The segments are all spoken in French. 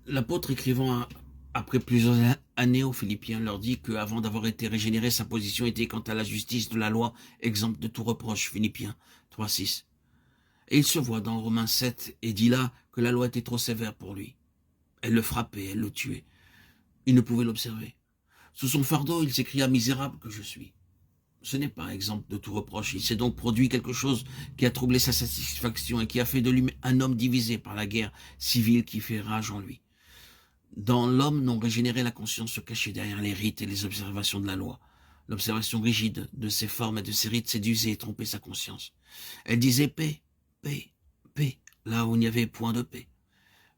L'apôtre écrivant après plusieurs années aux Philippiens leur dit qu'avant d'avoir été régénéré, sa position était quant à la justice de la loi, exempte de tout reproche. Philippiens 3,6. Et il se voit dans Romains 7 et dit là que la loi était trop sévère pour lui. Elle le frappait, elle le tuait. Il ne pouvait l'observer. Sous son fardeau, il s'écria misérable que je suis. Ce n'est pas exemple de tout reproche. Il s'est donc produit quelque chose qui a troublé sa satisfaction et qui a fait de lui un homme divisé par la guerre civile qui fait rage en lui. Dans l'homme non régénéré, la conscience se cachait derrière les rites et les observations de la loi. L'observation rigide de ses formes et de ses rites séduisait et trompait sa conscience. Elle disait paix, paix, paix, là où il n'y avait point de paix.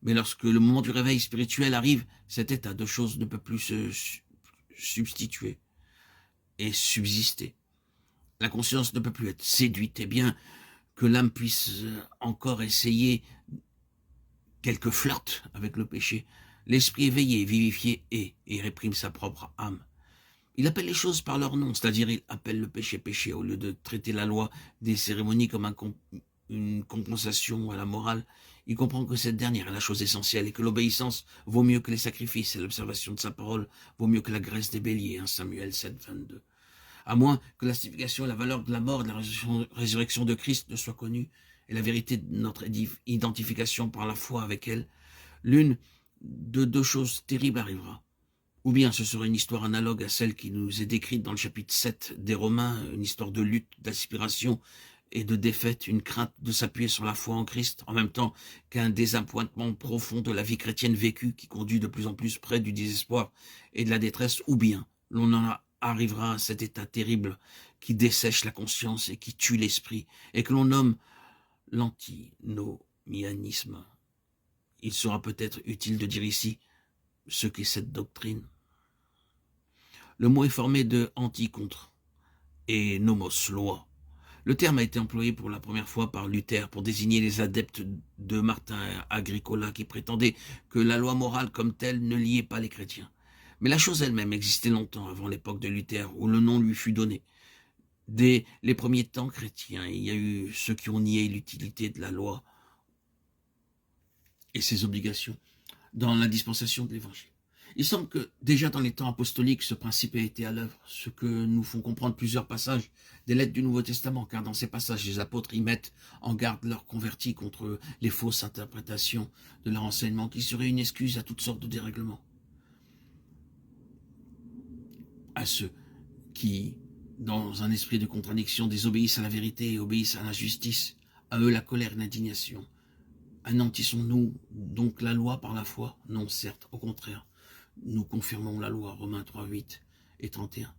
Mais lorsque le moment du réveil spirituel arrive, cet état de choses ne peut plus se substituer et subsister. La conscience ne peut plus être séduite, et bien que l'âme puisse encore essayer quelques flirts avec le péché, l'esprit éveillé, vivifié et réprime sa propre âme. Il appelle les choses par leur nom, c'est-à-dire il appelle le péché péché, au lieu de traiter la loi des cérémonies comme une compensation à la morale. Il comprend que cette dernière est la chose essentielle et que l'obéissance vaut mieux que les sacrifices et l'observation de sa parole vaut mieux que la graisse des béliers, 1 Samuel 7, 22. À moins que la signification et la valeur de la mort et de la résurrection de Christ ne soient connues et la vérité de notre identification par la foi avec elle, l'une de deux choses terribles arrivera. Ou bien ce serait une histoire analogue à celle qui nous est décrite dans le chapitre 7 des Romains, une histoire de lutte, d'aspiration et de défaite, une crainte de s'appuyer sur la foi en Christ, en même temps qu'un désappointement profond de la vie chrétienne vécue qui conduit de plus en plus près du désespoir et de la détresse, ou bien l'on en arrivera à cet état terrible qui dessèche la conscience et qui tue l'esprit, et que l'on nomme l'antinomianisme. Il sera peut-être utile de dire ici ce qu'est cette doctrine. Le mot est formé de anti contre et nomos, loi. Le terme a été employé pour la première fois par Luther pour désigner les adeptes de Martin Agricola qui prétendaient que la loi morale comme telle ne liait pas les chrétiens. Mais la chose elle-même existait longtemps avant l'époque de Luther où le nom lui fut donné. Dès les premiers temps chrétiens, il y a eu ceux qui ont nié l'utilité de la loi et ses obligations dans la dispensation de l'évangile. Il semble que déjà dans les temps apostoliques, ce principe a été à l'œuvre, ce que nous font comprendre plusieurs passages des lettres du Nouveau Testament, car dans ces passages, les apôtres y mettent en garde leurs convertis contre les fausses interprétations de leur enseignement, qui seraient une excuse à toutes sortes de dérèglements. À ceux qui, dans un esprit de contradiction, désobéissent à la vérité et obéissent à la justice, à eux la colère et l'indignation. Anantissons-nous donc la loi par la foi? Non, certes, au contraire. Nous confirmons la loi, Romains 3, 8 et 31.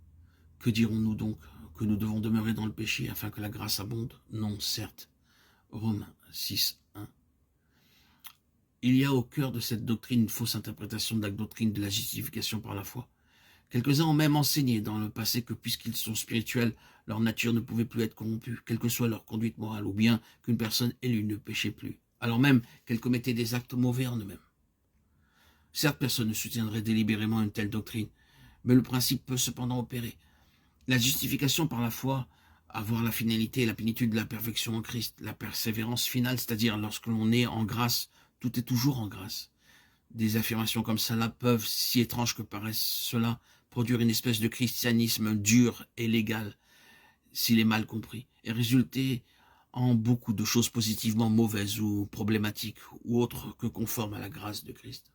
Que dirons-nous donc? Que nous devons demeurer dans le péché afin que la grâce abonde? Non, certes. Romains 6, 1. Il y a au cœur de cette doctrine une fausse interprétation de la doctrine de la justification par la foi. Quelques-uns ont même enseigné dans le passé que puisqu'ils sont spirituels, leur nature ne pouvait plus être corrompue, quelle que soit leur conduite morale, ou bien qu'une personne élue ne péchait plus, alors même qu'elle commettait des actes mauvais en eux-mêmes. Certes, personne ne soutiendrait délibérément une telle doctrine, mais le principe peut cependant opérer. La justification par la foi, avoir la finalité et la plénitude de la perfection en Christ, la persévérance finale, c'est-à-dire lorsque l'on est en grâce, tout est toujours en grâce. Des affirmations comme cela peuvent, si étranges que paraissent cela, produire une espèce de christianisme dur et légal, s'il est mal compris, et résulter en beaucoup de choses positivement mauvaises ou problématiques, ou autres que conformes à la grâce de Christ.